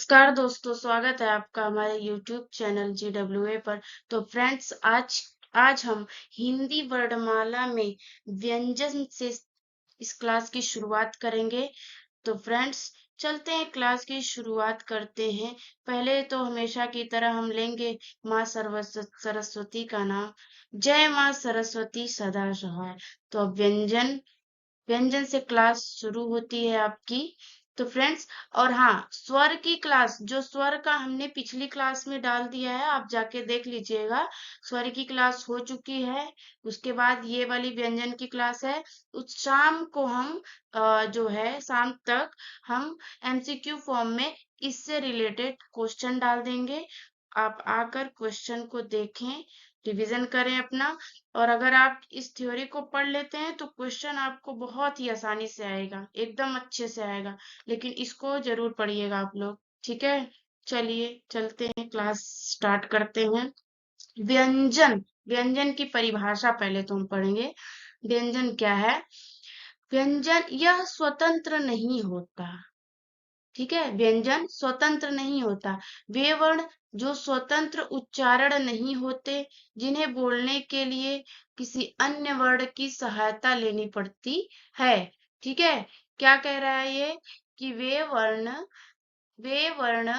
नमस्कार दोस्तों, स्वागत है आपका हमारे YouTube चैनल GWA पर। तो फ्रेंड्स, आज आज हम हिंदी वर्णमाला में व्यंजन से इस क्लास की शुरुआत करेंगे। तो फ्रेंड्स, चलते हैं, क्लास की शुरुआत करते हैं। पहले तो हमेशा की तरह हम लेंगे माँ सरस्वती का नाम। जय माँ सरस्वती सदा सहाय। तो अब व्यंजन व्यंजन से क्लास शुरू होती है आपकी। तो फ्रेंड्स, और हाँ, स्वर की क्लास, जो स्वर का हमने पिछली क्लास में डाल दिया है, आप जाके देख लीजिएगा। स्वर की क्लास हो चुकी है। उसके बाद ये वाली व्यंजन की क्लास है। उस शाम को हम जो है शाम तक हम MCQ फॉर्म में इससे रिलेटेड क्वेश्चन डाल देंगे। आप आकर क्वेश्चन को देखें, रिवीजन करें अपना। और अगर आप इस थ्योरी को पढ़ लेते हैं तो क्वेश्चन आपको बहुत ही आसानी से आएगा, एकदम अच्छे से आएगा। लेकिन इसको जरूर पढ़िएगा आप लोग, ठीक है। चलिए चलते हैं, क्लास स्टार्ट करते हैं। व्यंजन व्यंजन की परिभाषा पहले तो हम पढ़ेंगे। व्यंजन क्या है? व्यंजन यह स्वतंत्र नहीं होता, ठीक है। व्यंजन स्वतंत्र नहीं होता। वे वर्ण जो स्वतंत्र उच्चारण नहीं होते, जिन्हें बोलने के लिए किसी अन्य वर्ण की सहायता लेनी पड़ती है, ठीक है। क्या कह रहा है ये? कि वे वर्ण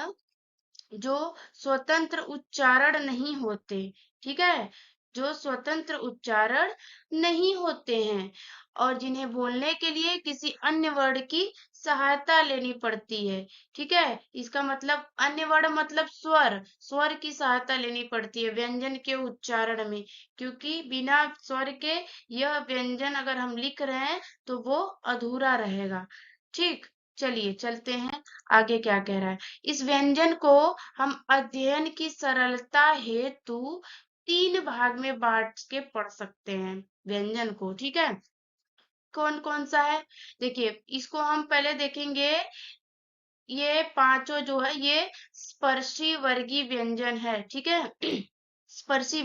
जो स्वतंत्र उच्चारण नहीं होते, ठीक है, जो स्वतंत्र उच्चारण नहीं होते हैं और जिन्हें बोलने के लिए किसी अन्य वर्ण की सहायता लेनी पड़ती है, ठीक है। इसका मतलब अन्य वर्ण मतलब स्वर स्वर की सहायता लेनी पड़ती है व्यंजन के उच्चारण में, क्योंकि बिना स्वर के यह व्यंजन अगर हम लिख रहे हैं तो वो अधूरा रहेगा, ठीक। चलिए चलते हैं, आगे क्या कह रहा है। इस व्यंजन को हम अध्ययन की सरलता हेतु 3 भाग में बांट के पढ़ सकते हैं व्यंजन को, ठीक है। कौन कौन सा है? देखिए, इसको हम पहले देखेंगे। ये पांचों जो है ये स्पर्शी वर्गीय व्यंजन है, ठीक है। स्पर्शी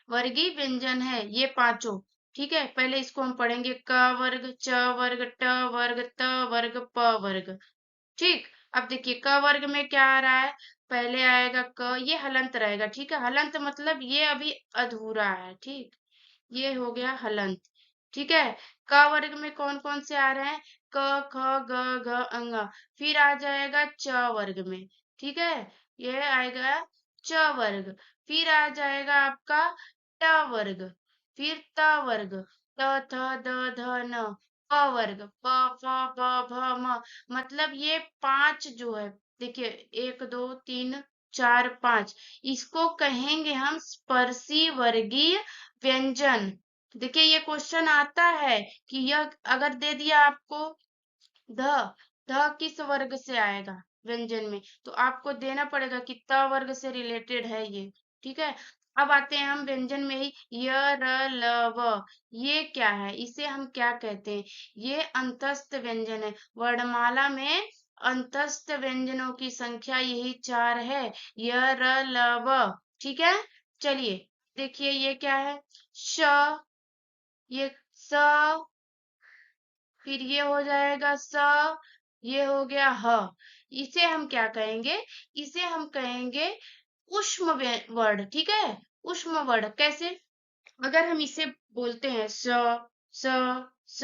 वर्गीय व्यंजन है ये पांचों, ठीक है। पहले इसको हम पढ़ेंगे, क वर्ग, च वर्ग, ट वर्ग, त वर्ग, प वर्ग, ठीक। अब देखिए, क वर्ग में क्या आ रहा है? पहले आएगा क, ये हलंत रहेगा, ठीक है। हलंत मतलब ये अभी अधूरा है, ठीक। ये हो गया हलंत, ठीक है। क वर्ग में कौन कौन से आ रहे हैं? क, ख, ग, घ, अंग। फिर आ जाएगा च वर्ग में, ठीक है। ये आएगा च वर्ग। फिर आ जाएगा आपका ट वर्ग। फिर त वर्ग, त, थ, द, ध, न। प वर्ग, प, फ, ब, भ, म। मतलब ये 5 जो है, देखिए, 1 2 3 4 5, इसको कहेंगे हम स्पर्शी वर्गीय व्यंजन। देखिए, ये क्वेश्चन आता है कि यह अगर दे दिया आपको ध ध किस वर्ग से आएगा व्यंजन में, तो आपको देना पड़ेगा कि त वर्ग से रिलेटेड है ये, ठीक है। अब आते हैं हम व्यंजन में ही, य र ल व। ये क्या है? इसे हम क्या कहते हैं? ये अंतस्थ व्यंजन है। वर्णमाला में अंतस्थ व्यंजनों की संख्या यही 4 है, य र ल व, ठीक है। चलिए देखिए, ये क्या है? श, ये स, फिर ये हो जाएगा स, ये हो गया ह। इसे हम क्या कहेंगे? इसे हम कहेंगे उष्म वर्ण, ठीक है। उष्म वर्ण कैसे? अगर हम इसे बोलते हैं स, स, स,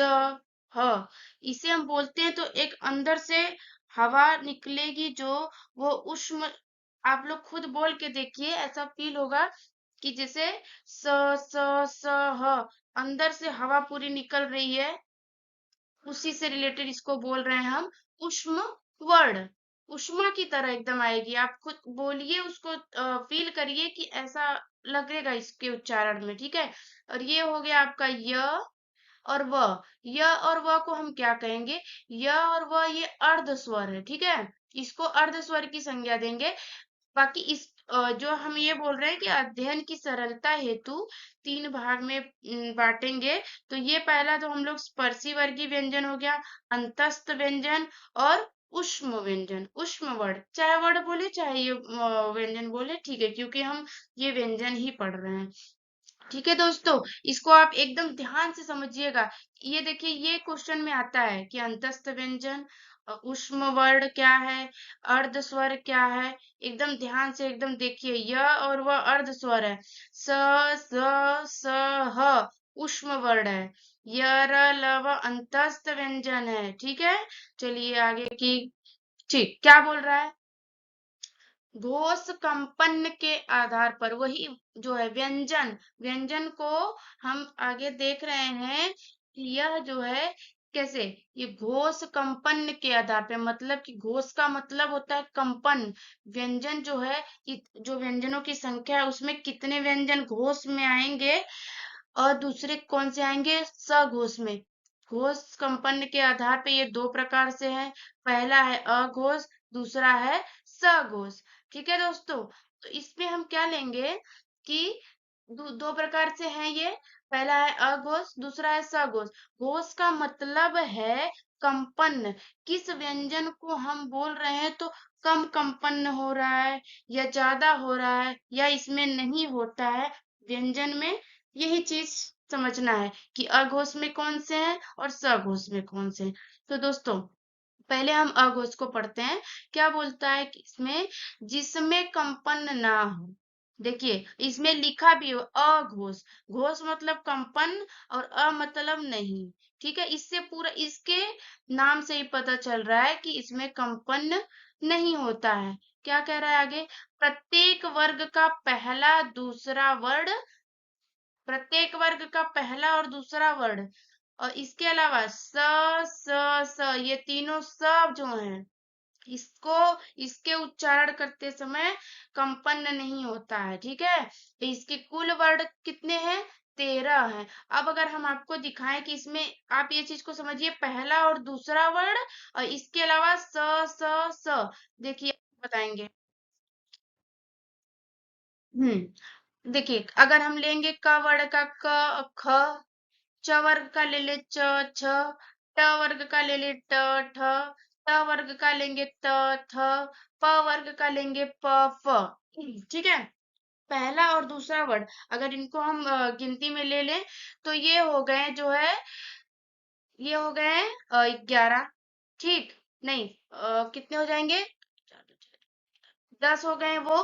ह, इसे हम बोलते हैं तो एक अंदर से हवा निकलेगी, जो वो उष्म। आप लोग खुद बोल के देखिए, ऐसा फील होगा कि जैसे स, स, स, ह, अंदर से हवा पूरी निकल रही है। उसी से रिलेटेड इसको बोल रहे हैं हम उष्म वर्ण। उष्मा की तरह एकदम आएगी, आप खुद बोलिए उसको, फील करिए कि ऐसा लगेगा इसके उच्चारण में, ठीक है। और ये हो गया आपका य और व। य और व को हम क्या कहेंगे? य और व ये अर्ध स्वर है, ठीक है। इसको अर्ध स्वर की संज्ञा देंगे। बाकी इस जो हम ये बोल रहे हैं कि अध्ययन की सरलता हेतु 3 भाग में बांटेंगे। तो ये पहला तो हम लोग स्पर्शी वर्गीय व्यंजन हो गया, अंतस्थ व्यंजन और उष्म व्यंजन। उष्म वर्ण, चाहे वर्ण बोले चाहे ये व्यंजन बोले, ठीक है, क्योंकि हम ये व्यंजन ही पढ़ रहे हैं, ठीक है दोस्तों। इसको आप एकदम ध्यान से समझिएगा। ये देखिए, ये क्वेश्चन में आता है कि अंतस्थ व्यंजन ऊष्म वर्ण क्या है, अर्ध स्वर क्या है, एकदम ध्यान से एकदम देखिए। य और वह अर्ध स्वर है। स, स, ह ऊष्म वर्ण है। य, र, ल, व अंतस्थ व्यंजन है। ठीक है, चलिए आगे की। ठीक, क्या बोल रहा है? घोष कंपन के आधार पर, वही जो है व्यंजन, व्यंजन को हम आगे देख रहे हैं कि यह जो है कैसे, ये घोष कंपन के आधार पे, मतलब कि घोष का मतलब होता है कंपन। व्यंजन जो है कि जो व्यंजनों की संख्या है उसमें कितने व्यंजन घोष में आएंगे और दूसरे कौन से आएंगे सघोष में। घोष कंपन के आधार पे ये दो प्रकार से है। पहला है अघोष, दूसरा है सघोष। ठीक है दोस्तों, तो इसमें हम क्या लेंगे कि दो प्रकार से हैं ये। पहला है अघोष, दूसरा है सघोष। घोष का मतलब है कंपन। किस व्यंजन को हम बोल रहे हैं तो कम कंपन हो रहा है या ज्यादा हो रहा है या इसमें नहीं होता है व्यंजन में, यही चीज समझना है कि अघोष में कौन से हैं और सघोष में कौन से हैं। तो दोस्तों पहले हम अघोष को पढ़ते हैं। क्या बोलता है कि इसमें जिसमें कंपन ना हो। देखिए इसमें लिखा भी हो अघोष, घोष मतलब कंपन और अ मतलब नहीं। ठीक है, इससे पूरा इसके नाम से ही पता चल रहा है कि इसमें कंपन नहीं होता है। क्या कह रहा है आगे? प्रत्येक वर्ग का पहला दूसरा वर्ण, प्रत्येक वर्ग का पहला और दूसरा वर्ण और इसके अलावा स ये तीनों सब जो हैं इसको, इसके उच्चारण करते समय कंपन नहीं होता है। ठीक है, तो इसके कुल वर्ण कितने हैं? 13 हैं। अब अगर हम आपको दिखाएं कि इसमें आप ये चीज को समझिए, पहला और दूसरा वर्ण और इसके अलावा स देखिए बताएंगे। देखिए अगर हम लेंगे क वर्ण का क, ख, च वर्ग का ले ले च, छ, ट वर्ग का ले ले ट, ठ, त वर्ग का लेंगे त, थ, प वर्ग का लेंगे प, फ। ठीक है, पहला और दूसरा वर्ड अगर इनको हम गिनती में ले लें तो ये हो गए जो है, ये हो गए 11। ठीक, नहीं कितने हो जाएंगे? 10 हो गए वो।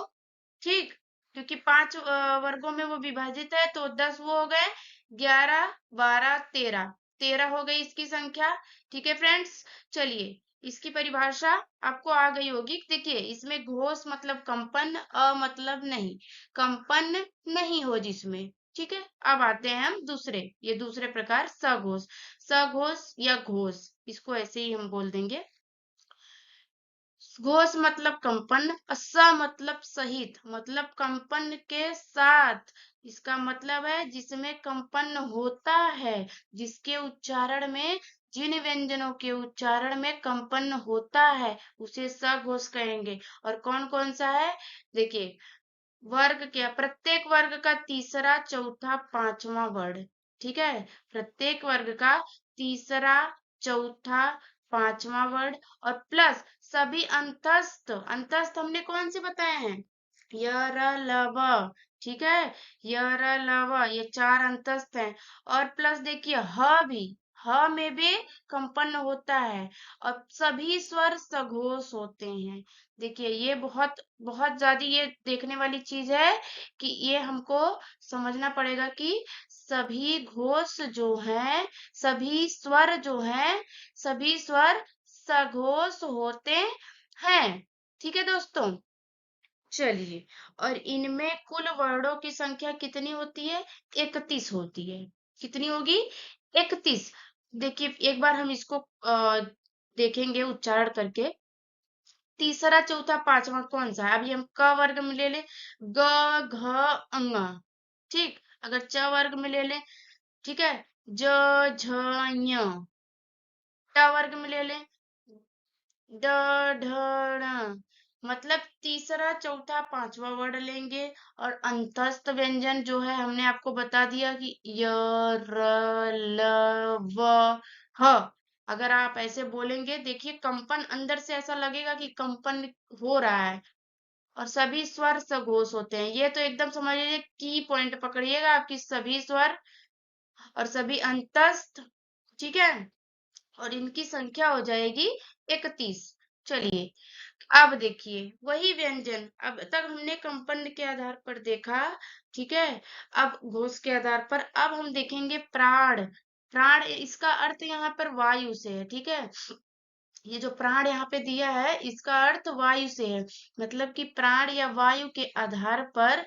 ठीक, क्योंकि 5 वर्गों में वो विभाजित है तो 10 वो हो गए। 11, 12, 13, 13 हो गई इसकी संख्या। ठीक है फ्रेंड्स, चलिए इसकी परिभाषा आपको आ गई होगी। देखिए इसमें घोष मतलब कंपन, अ मतलब नहीं, कंपन नहीं हो जिसमें। ठीक है, अब आते हैं हम दूसरे, ये दूसरे प्रकार सघोष। सघोष या घोष, इसको ऐसे ही हम बोल देंगे। घोष मतलब कंपन, स मतलब सहित, मतलब कंपन के साथ। इसका मतलब है जिसमें कंपन होता है, जिसके उच्चारण में, जिन व्यंजनों के उच्चारण में कंपन होता है उसे सघोष कहेंगे। और कौन कौन सा है? देखिए वर्ग क्या, प्रत्येक वर्ग का तीसरा चौथा पांचवा वर्ण। ठीक है, प्रत्येक वर्ग का तीसरा चौथा पांचवा वर्ण और प्लस सभी अंतस्थ, अंतस्थ हमने कौन से बताए हैं? य, र, ल, व। ठीक है, य, र, ल, व ये चार अंतस्थ हैं। और प्लस देखिए ह भी, ह में भी कंपन होता है और सभी स्वर सघोष होते हैं। देखिए ये बहुत बहुत ज्यादा ये देखने वाली चीज है कि ये हमको समझना पड़ेगा कि सभी घोष जो हैं, सभी स्वर जो हैं, सभी स्वर सघोष होते हैं। ठीक है दोस्तों, चलिए और इनमें कुल वर्णों की संख्या कितनी होती है? 31 होती है। कितनी होगी? 31। देखिए एक बार हम इसको देखेंगे उच्चारण करके। तीसरा चौथा पांचवा कौन सा है? अभी हम क वर्ग में ले लें ग, घ, अंग। ठीक, अगर च वर्ग में ले लें, ठीक है, ज, झ, ञ। ट वर्ग में ले लें ड, ढ, ण। मतलब तीसरा चौथा पांचवा वर्ड लेंगे और अंतस्थ व्यंजन जो है हमने आपको बता दिया कि य, र, ल, व, ह। अगर आप ऐसे बोलेंगे, देखिए कंपन अंदर से ऐसा लगेगा कि कंपन हो रहा है और सभी स्वर सघोष होते हैं। ये तो एकदम समझ लीजिए की पॉइंट पकड़िएगा आपकी, सभी स्वर और सभी अंतस्थ। ठीक है, और इनकी संख्या हो जाएगी 31। चलिए अब देखिए वही व्यंजन, अब तक हमने कंपन के आधार पर देखा, ठीक है। अब घोष के आधार पर अब हम देखेंगे प्राण। प्राण इसका अर्थ यहाँ पर वायु से है, ठीक है। ये जो प्राण यहाँ पे दिया है इसका अर्थ वायु से है, मतलब कि प्राण या वायु के आधार पर,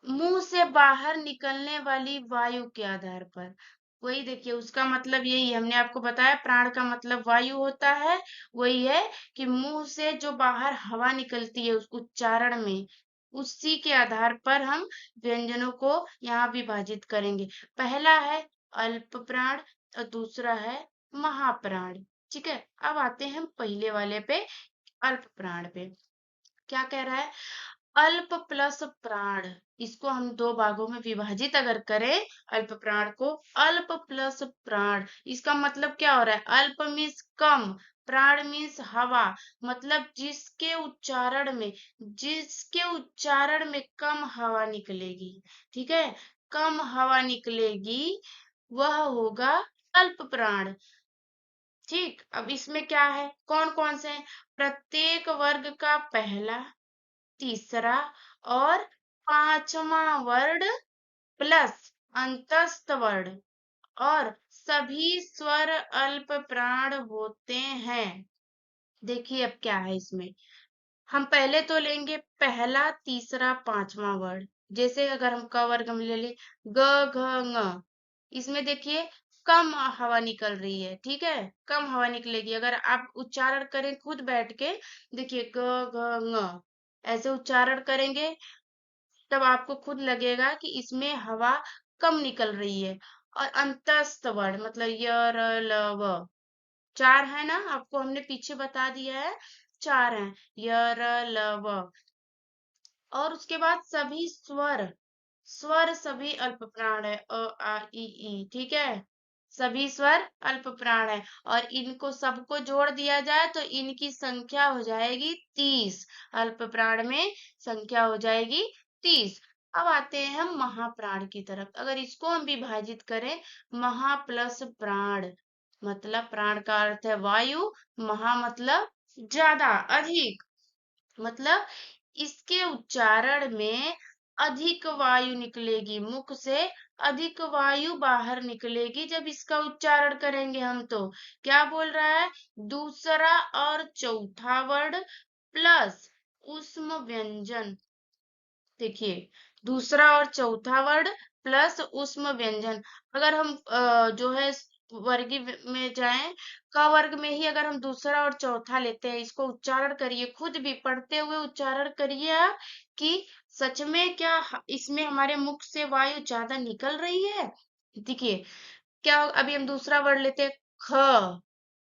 मुंह से बाहर निकलने वाली वायु के आधार पर। वही देखिए उसका मतलब यही है, हमने आपको बताया प्राण का मतलब वायु होता है। वही है कि मुंह से जो बाहर हवा निकलती है उस उच्चारण में, उसी के आधार पर हम व्यंजनों को यहाँ विभाजित करेंगे। पहला है अल्प प्राण और दूसरा है महाप्राण। ठीक है, अब आते हैं हम पहले वाले पे, अल्प प्राण पे। क्या कह रहा है? अल्प प्लस प्राण, इसको हम दो भागों में विभाजित अगर करें अल्प प्राण को, अल्प प्लस प्राण, इसका मतलब क्या हो रहा है? अल्प मीन्स कम, प्राण मीन्स हवा, मतलब जिसके उच्चारण में कम हवा निकलेगी, ठीक है, कम हवा निकलेगी, वह होगा अल्प प्राण। ठीक, अब इसमें क्या है, कौन कौन से हैं? प्रत्येक वर्ग का पहला, तीसरा और पांचवा वर्ण प्लस अंतस्थ वर्ण, और सभी स्वर अल्प प्राण होते हैं। देखिए अब क्या है इसमें, हम पहले तो लेंगे पहला, तीसरा, पांचवा वर्ण। जैसे अगर हम क वर्ग में ले ले, ग घ ङ, इसमें देखिए कम हवा निकल रही है, ठीक है, कम हवा निकलेगी। अगर आप उच्चारण करें खुद बैठ के, देखिए ग घ ङ, ऐसे उच्चारण करेंगे तब आपको खुद लगेगा कि इसमें हवा कम निकल रही है। और अंतस्थ वर्ण मतलब य र ल व, चार है ना, आपको हमने पीछे बता दिया है, चार हैं, य र ल व। और उसके बाद सभी स्वर, स्वर सभी अल्प प्राण है, अ आ इ ई, ठीक है, सभी स्वर अल्प प्राण है। और इनको सबको जोड़ दिया जाए तो इनकी संख्या हो जाएगी 30, अल्प प्राण में संख्या हो जाएगी 30। अब आते हैं हम महाप्राण की तरफ, अगर इसको हम विभाजित करें, महा प्लस प्राण, मतलब प्राण का अर्थ है वायु, महा मतलब ज्यादा, अधिक, मतलब इसके उच्चारण में अधिक वायु निकलेगी, मुख से अधिक वायु बाहर निकलेगी जब इसका उच्चारण करेंगे हम। तो क्या बोल रहा है? दूसरा और चौथा वर्ण प्लस ऊष्म व्यंजन। देखिए दूसरा और चौथा वर्ण प्लस ऊष्म व्यंजन, अगर हम जो है वर्गी में जाएं, क वर्ग में ही अगर हम दूसरा और चौथा लेते हैं, इसको उच्चारण करिए, खुद भी पढ़ते हुए उच्चारण करिए आप, कि सच में क्या इसमें हमारे मुख से वायु ज्यादा निकल रही है। देखिए क्या, अभी हम दूसरा वर्ड लेते हैं, ख,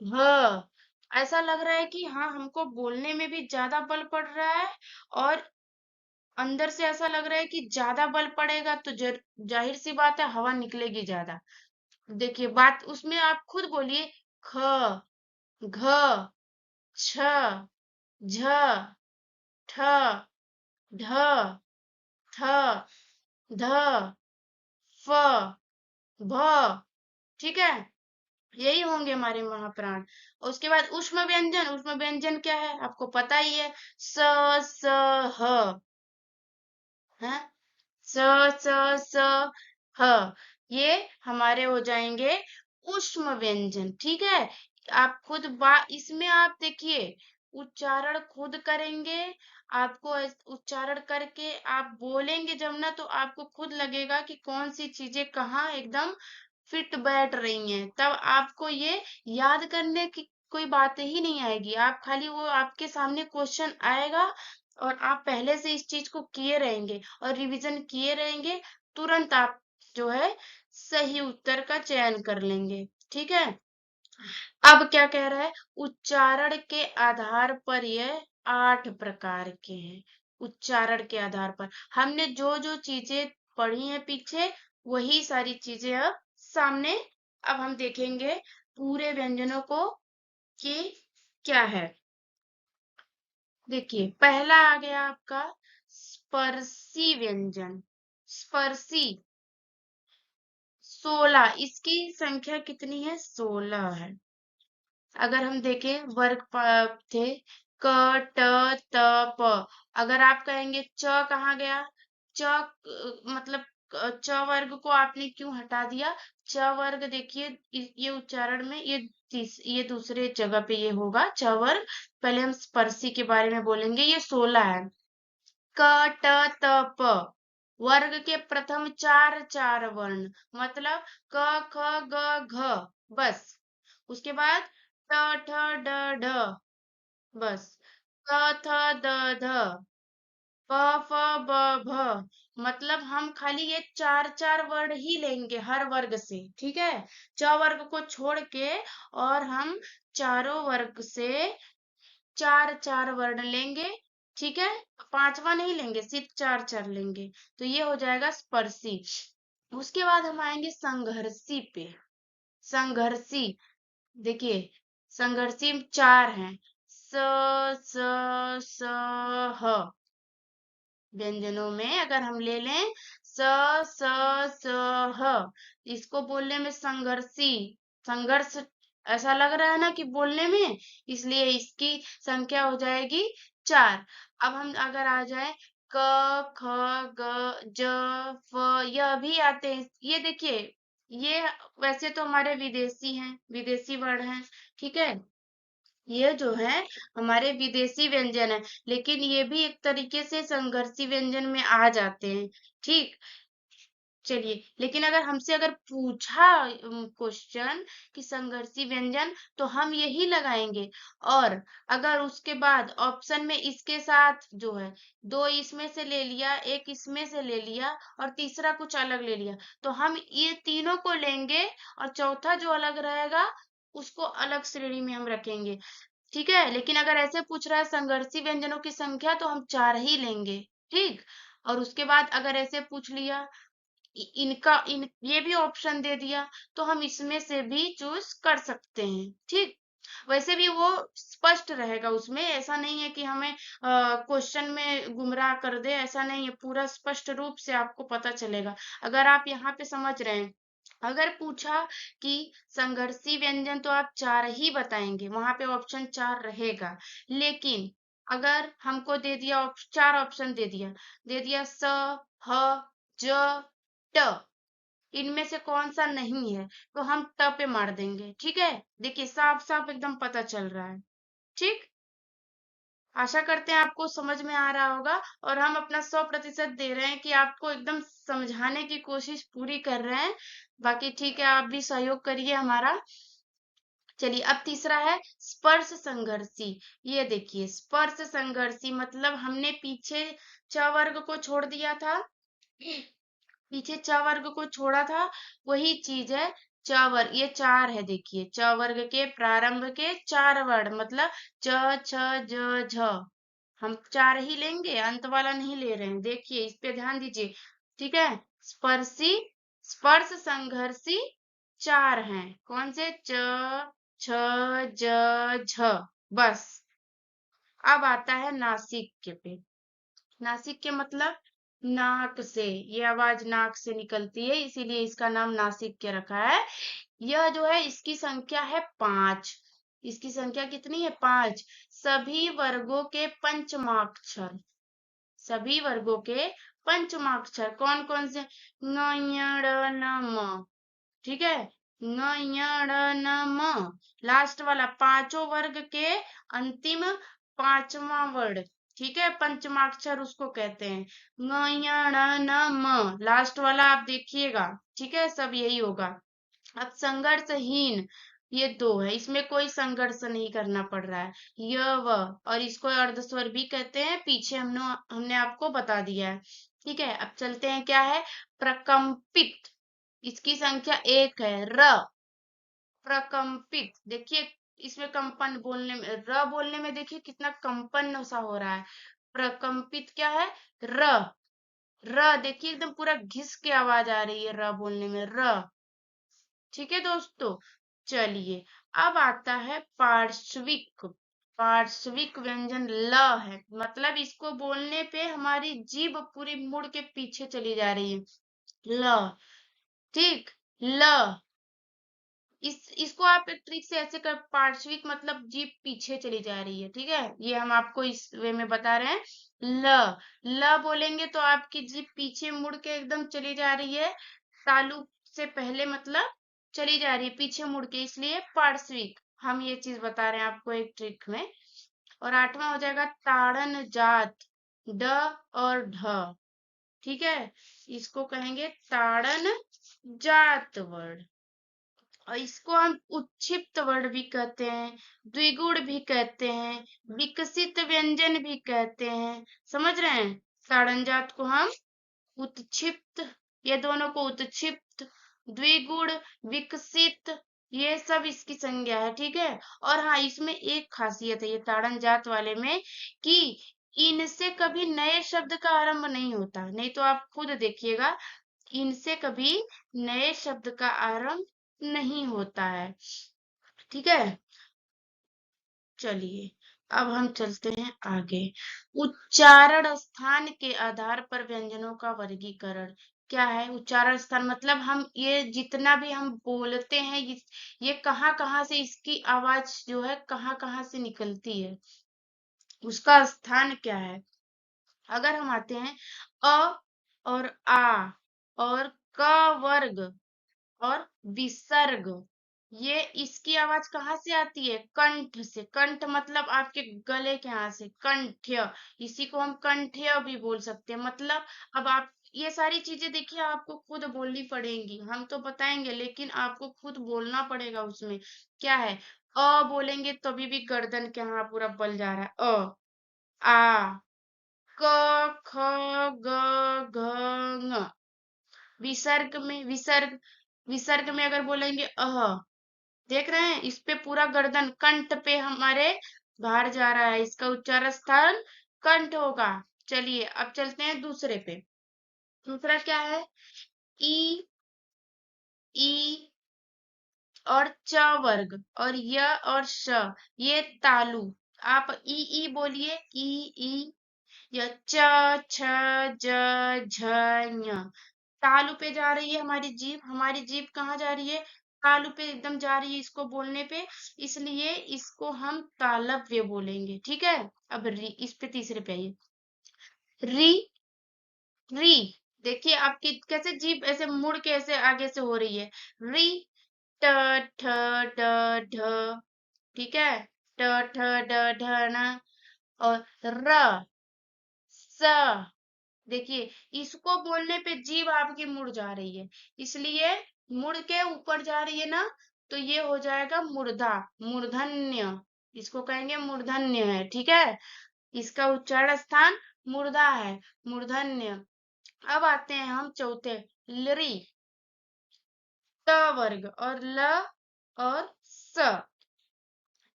ह, ऐसा लग रहा है कि हाँ हमको बोलने में भी ज्यादा बल पड़ रहा है, और अंदर से ऐसा लग रहा है कि ज्यादा बल पड़ेगा तो जाहिर सी बात है हवा निकलेगी ज्यादा। देखिए बात उसमें आप खुद बोलिए, ख, घ, छ, झ, ठ, ढ, थ, ध, फ, भ, ठीक है, यही होंगे हमारे महाप्राण। और उसके बाद ऊष्म व्यंजन, ऊष्म व्यंजन क्या है आपको पता ही है, स, स, ह, है, स, स, स, ह, ये हमारे हो जाएंगे ऊष्म व्यंजन, ठीक है। आप खुद इसमें आप देखिए उच्चारण खुद करेंगे, आपको उच्चारण करके आप बोलेंगे जब ना, तो आपको खुद लगेगा कि कौन सी चीजें कहाँ एकदम फिट बैठ रही हैं, तब आपको ये याद करने की कोई बात ही नहीं आएगी। आप खाली वो आपके सामने क्वेश्चन आएगा और आप पहले से इस चीज को किए रहेंगे और रिवीजन किए रहेंगे, तुरंत आप जो है सही उत्तर का चयन कर लेंगे, ठीक है। अब क्या कह रहा है, उच्चारण के आधार पर यह 8 प्रकार के हैं। उच्चारण के आधार पर हमने जो जो चीजें पढ़ी हैं पीछे, वही सारी चीजें अब सामने, अब हम देखेंगे पूरे व्यंजनों को कि क्या है। देखिए पहला आ गया आपका स्पर्शी व्यंजन, स्पर्शी, 16, इसकी संख्या कितनी है? 16 है। अगर हम देखें वर्ग थे क ट त प, अगर आप कहेंगे च कहाँ गया? च मतलब च वर्ग को आपने क्यों हटा दिया? च वर्ग देखिए ये उच्चारण में ये दूसरे जगह पे ये होगा च वर्ग। पहले हम स्पर्शी के बारे में बोलेंगे। ये 16 है। क ट त प, वर्ग के प्रथम चार वर्ण, मतलब क ख ग घ, बस। उसके बाद ट ठ ड ढ, बस। क थ द ध, प फ ब भ, मतलब हम खाली ये चार वर्ण ही लेंगे हर वर्ग से, ठीक है। च वर्ग को छोड़ के और हम चारों वर्ग से चार वर्ण लेंगे, ठीक है। पांचवा नहीं लेंगे, सिर्फ चार लेंगे। तो ये हो जाएगा स्पर्शी। उसके बाद हम आएंगे संघर्षी पे। संघर्षी, देखिए संघर्षी में चार हैं। स स स ह, व्यंजनों में अगर हम ले लें स स स ह, इसको बोलने में संघर्षी, संघर्ष ऐसा लग रहा है ना कि बोलने में, इसलिए इसकी संख्या हो जाएगी 4। अब हम अगर आ जाए क ख ग ज फ, यह भी आते हैं। ये देखिए ये वैसे तो हमारे विदेशी हैं, विदेशी वर्ण हैं, ठीक है। ये जो है हमारे विदेशी व्यंजन है, लेकिन ये भी एक तरीके से संघर्षी व्यंजन में आ जाते हैं, ठीक। चलिए, लेकिन अगर पूछा क्वेश्चन कि संघर्षी व्यंजन, तो हम यही लगाएंगे। और अगर उसके बाद ऑप्शन में इसके साथ जो है, दो इसमें से ले लिया, एक इसमें से ले लिया और तीसरा कुछ अलग ले लिया, तो हम ये तीनों को लेंगे और चौथा जो अलग रहेगा उसको अलग श्रेणी में हम रखेंगे, ठीक है। लेकिन अगर ऐसे पूछ रहा है संघर्षी व्यंजनों की संख्या, तो हम 4 ही लेंगे, ठीक। और उसके बाद अगर ऐसे पूछ लिया इन ये भी ऑप्शन दे दिया, तो हम इसमें से भी चूज कर सकते हैं, ठीक। वैसे भी वो स्पष्ट रहेगा, उसमें ऐसा नहीं है कि हमें क्वेश्चन में गुमराह कर दे, ऐसा नहीं है, पूरा स्पष्ट रूप से आपको पता चलेगा अगर आप यहाँ पे समझ रहे हैं। अगर पूछा कि संघर्षी व्यंजन, तो आप 4 ही बताएंगे, वहां पे ऑप्शन 4 रहेगा। लेकिन अगर हमको दे दिया 4 ऑप्शन दे दिया स, ह, ज, ट, इनमें से कौन सा नहीं है, तो हम ट पे मार देंगे, ठीक है। देखिए साफ साफ एकदम पता चल रहा है, ठीक। आशा करते हैं आपको समझ में आ रहा होगा, और हम अपना 100% दे रहे हैं कि आपको एकदम समझाने की कोशिश पूरी कर रहे हैं। बाकी ठीक है, आप भी सहयोग करिए हमारा। चलिए, अब तीसरा है स्पर्श संघर्षी। ये देखिए स्पर्श संघर्षी मतलब हमने पीछे च वर्ग को छोड़ दिया था, पीछे च वर्ग को छोड़ा था, वही चीज है च वर्ग। ये 4 है, देखिए च वर्ग के प्रारंभ के 4 वर्ण, मतलब च छ ज झ, हम 4 ही लेंगे, अंत वाला नहीं ले रहे हैं, देखिए इस पे ध्यान दीजिए, ठीक है। स्पर्शी, स्पर्श संघर्षी 4 हैं, कौन से? च छ ज झ, बस। अब आता है नासिक पे। नासिक के मतलब नाक से, ये आवाज नाक से निकलती है, इसीलिए इसका नाम नासिक रखा है। यह जो है इसकी संख्या है 5। इसकी संख्या कितनी है? 5। सभी वर्गों के पंचमाक्षर, सभी वर्गों के पंचमाक्षर कौन कौन से? ङ ञ ण न म, ठीक है। ङ ञ ण न म, लास्ट वाला पांचों वर्ग के अंतिम पांचवा वर्ण, ठीक है, पंचमाक्षर उसको कहते हैं। ङ ञ ण न म, लास्ट वाला आप देखिएगा, ठीक है, सब यही होगा। अब संघर्षहीन, ये 2 है, इसमें कोई संघर्ष नहीं करना पड़ रहा है, य व, और इसको अर्धस्वर भी कहते हैं, पीछे हमने आपको बता दिया है, ठीक है। अब चलते हैं, क्या है? प्रकंपित, इसकी संख्या 1 है, र। प्रकंपित, देखिए इसमें कंपन बोलने में, र बोलने में देखिए कितना कंपन सा हो रहा है। प्रकंपित क्या है? र। र देखिए एकदम पूरा घिस के आवाज आ रही है र बोलने में, र, ठीक है दोस्तों। चलिए, अब आता है पार्श्विक। पार्श्विक व्यंजन ल है, मतलब इसको बोलने पे हमारी जीभ पूरी मुड़ के पीछे चली जा रही है, ल, ठीक। ल। इसको आप एक ट्रिक से ऐसे कर, पार्श्विक मतलब जीभ पीछे चली जा रही है, ठीक है, ये हम आपको इस वे में बता रहे हैं। ल बोलेंगे तो आपकी जीभ पीछे मुड़ के एकदम चली जा रही है, तालु से पहले मतलब चली जा रही है पीछे मुड़ के, इसलिए पार्श्विक। हम ये चीज बता रहे हैं आपको एक ट्रिक में। और आठवां हो जाएगा ताड़न जात, ड और ढ, ठीक है, इसको कहेंगे ताड़न जात वर्ड। और इसको हम उच्छिप्त वर्ण भी कहते हैं, द्विगुण भी कहते हैं, विकसित व्यंजन भी कहते हैं। समझ रहे हैं, साड़नजात को हम उत्क्षिप्त, ये दोनों को उत्क्षिप्त, द्विगुण, विकसित, ये सब इसकी संज्ञा है, ठीक है। और हाँ, इसमें एक खासियत है ये ताड़न जात वाले में, कि इनसे कभी नए शब्द का आरंभ नहीं होता, नहीं तो आप खुद देखिएगा, इनसे कभी नए शब्द का आरंभ नहीं होता है, ठीक है। चलिए, अब हम चलते हैं आगे। उच्चारण स्थान के आधार पर व्यंजनों का वर्गीकरण क्या है? उच्चारण स्थान मतलब हम ये जितना भी हम बोलते हैं, ये कहाँ कहाँ से इसकी आवाज जो है कहाँ कहाँ से निकलती है, उसका स्थान क्या है। अगर हम आते हैं अ और आ और क वर्ग और विसर्ग, ये इसकी आवाज कहाँ से आती है? कंठ से। कंठ मतलब आपके गले के यहाँ से, कंठ्य, इसी को हम कंठ्य भी बोल सकते हैं। मतलब अब आप ये सारी चीजें देखिए आपको खुद बोलनी पड़ेंगी, हम तो बताएंगे लेकिन आपको खुद बोलना पड़ेगा उसमें। क्या है? अ बोलेंगे तभी भी गर्दन के यहाँ पूरा बल जा रहा है, आ, क, ख, ग, घ, ङ। विसर्ग में अगर बोलेंगे अह, देख रहे हैं इस पे पूरा गर्दन कंठ पे हमारे बाहर जा रहा है, इसका उच्चारण स्थान कंठ होगा। चलिए अब चलते हैं दूसरे पे। दूसरा क्या है? ई, ई और च वर्ग और य और श, ये तालु। आप ई बोलिए, ई, या च, छ, ज, झ, ञ। तालु पे जा रही है हमारी जीभ, हमारी जीभ कहाँ जा रही है? तालु पे एकदम जा रही है इसको बोलने पे, इसलिए इसको हम तालव्य बोलेंगे, ठीक है। अब री, इस पे तीसरे पे आइए। री, री, देखिए आपकी कैसे जीभ ऐसे मुड़ के ऐसे आगे से हो रही है। री, ट, ठ, ड, ढ, ठीक है, ट, ठ, ड, ढ, न। और र, स, देखिए इसको बोलने पे जीभ आपकी मुड़ जा रही है, इसलिए मुड़ के ऊपर जा रही है ना, तो ये हो जाएगा मूर्धा, मूर्धन्य, इसको कहेंगे मूर्धन्य है, ठीक है। इसका उच्चारण स्थान मूर्धा है, मूर्धन्य। अब आते हैं हम चौथे, लरी, त वर्ग और ल और स,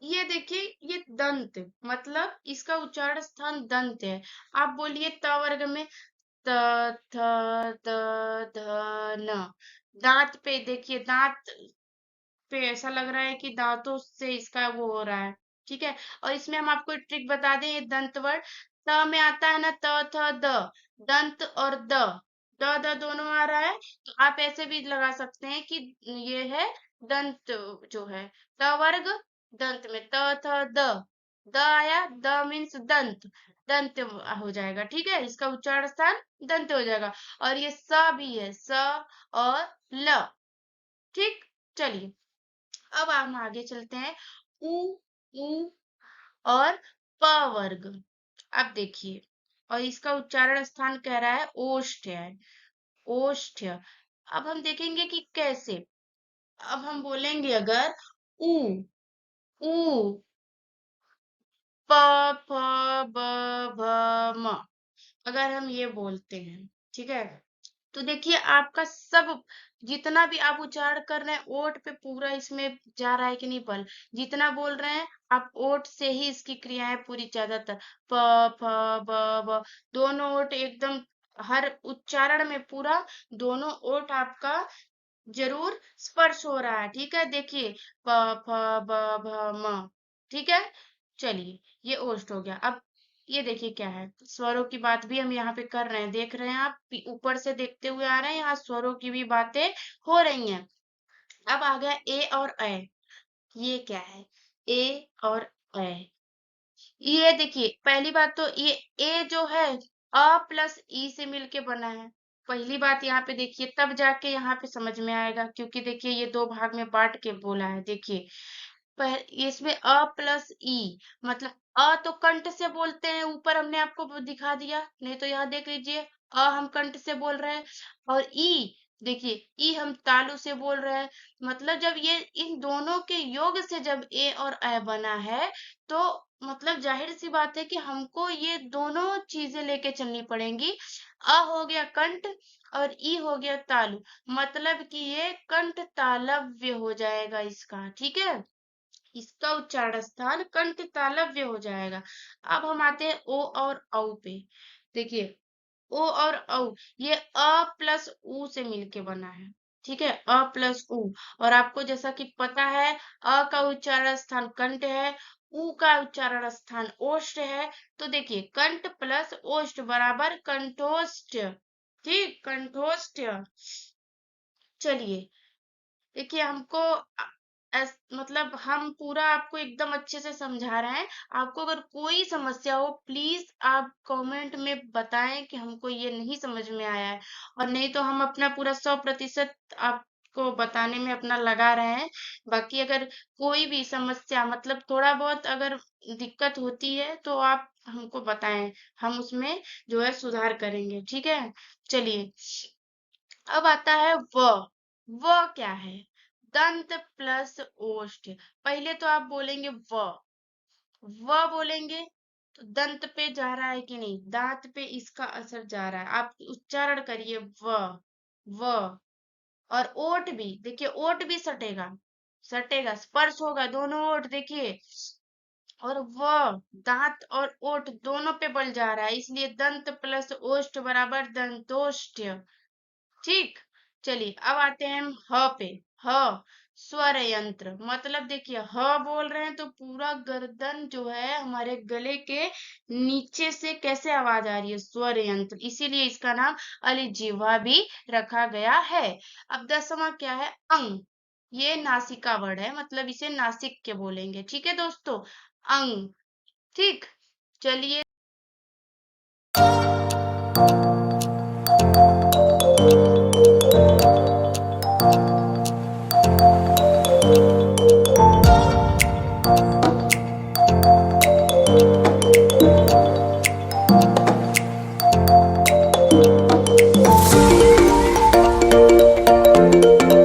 ये देखिए ये दंत, मतलब इसका उच्चारण स्थान दंत है। आप बोलिए त वर्ग में, त, थ, द, ध, न। दांत पे देखिए, दांत पे ऐसा लग रहा है कि दांतों से इसका वो हो रहा है, ठीक है। और इसमें हम आपको एक ट्रिक बता दें, ये दंत वर्ड त में आता है ना, त, थ, द, दंत और द दोनों आ रहा है, तो आप ऐसे भी लगा सकते हैं कि ये है दंत, जो है त वर्ग, दंत में त, थ, द आया, द मीन्स दंत, दंत हो जाएगा, ठीक है, इसका उच्चारण स्थान दंत हो जाएगा। और ये स भी है, स और ल, ठीक। चलिए अब हम आगे चलते हैं, उ, ऊ और प वर्ग। अब देखिए, और इसका उच्चारण स्थान कह रहा है ओष्ठ है, ओष्ठ। अब हम देखेंगे कि कैसे। अब हम बोलेंगे अगर ऊ, ऊ, प, फ, ब, भ, म, अगर हम ये बोलते हैं, ठीक है, तो देखिए आपका सब जितना भी आप उच्चारण कर रहे हैं ओठ पे पूरा इसमें जा रहा है कि नहीं बल, जितना बोल रहे हैं आप ओठ से ही इसकी क्रियाएं पूरी ज्यादातर, प, फ, ब, दोनों ओठ एकदम, हर उच्चारण में पूरा दोनों ओठ आपका जरूर स्पर्श हो रहा है, ठीक है। देखिए प, फ, ब, भ, म, ठीक है। चलिए ये ओष्ठ हो गया। अब ये देखिए क्या है, स्वरों की बात भी हम यहाँ पे कर रहे हैं, देख रहे हैं आप, ऊपर से देखते हुए आ रहे हैं, यहाँ स्वरों की भी बातें हो रही हैं। अब आ गया ए और ऐ। ये क्या है? ए और ऐ। ये देखिए, पहली बात तो ये ए जो है अ प्लस ई से मिलके बना है। पहली बात यहाँ पे देखिए, तब जाके यहाँ पे समझ में आएगा, क्योंकि देखिए ये दो भाग में बांट के बोला है। देखिए इसमें अ प्लस ई, मतलब अ तो कंठ से बोलते हैं, ऊपर हमने आपको वो दिखा दिया, नहीं तो यहाँ देख लीजिए, अ हम कंठ से बोल रहे हैं, और ई देखिए, ई हम तालु से बोल रहे हैं। मतलब जब ये इन दोनों के योग से जब ए और अ बना है, तो मतलब जाहिर सी बात है कि हमको ये दोनों चीजें लेके चलनी पड़ेंगी। अ हो गया कंठ और ई हो गया तालु, मतलब कि ये कंठ तालव्य हो जाएगा इसका, ठीक है। इसका उच्चारण स्थान कंठ तालव्य हो जाएगा। अब हम आते हैं ओ और औ पे। देखिए ओ और औ, ये अ प्लस उ से मिलके बना है, ठीक है, अ प्लस उ। और आपको जैसा कि पता है, अ का उच्चारण स्थान कंठ है, उ का उच्चारण स्थान ओष्ठ है। तो देखिए कंठ प्लस ओष्ठ बराबर कंठोष्ठ, ठीक, कंठोष्ठ। चलिए, देखिए हमको मतलब हम पूरा आपको एकदम अच्छे से समझा रहे हैं। आपको अगर कोई समस्या हो, प्लीज आप कमेंट में बताएं कि हमको ये नहीं समझ में आया है, और नहीं तो हम अपना पूरा 100% आपको बताने में अपना लगा रहे हैं। बाकी अगर कोई भी समस्या, मतलब थोड़ा बहुत अगर दिक्कत होती है, तो आप हमको बताएं, हम उसमें जो है सुधार करेंगे, ठीक है। चलिए, अब आता है व क्या है? दंत प्लस ओष्ठ। पहले तो आप बोलेंगे व बोलेंगे तो दंत पे जा रहा है कि नहीं, दांत पे इसका असर जा रहा है, आप उच्चारण करिए व। और ओठ भी देखिए, ओठ भी सटेगा, सटेगा, स्पर्श होगा दोनों ओठ, देखिए। और दांत और ओठ दोनों पे बल जा रहा है, इसलिए दंत प्लस ओष्ठ बराबर दंतोष्ठ, ठीक। चलिए, अब आते हैं हम ह पे। ह स्वर यंत्र, मतलब देखिए ह बोल रहे हैं तो पूरा गर्दन जो है हमारे गले के नीचे से कैसे आवाज आ रही है, स्वर यंत्र, इसीलिए इसका नाम अलिजिह्वा भी रखा गया है। अब 10वां क्या है? अंग। ये नासिका वर्ड है, मतलब इसे नासिक के बोलेंगे, ठीक है दोस्तों, अंग, ठीक। चलिए,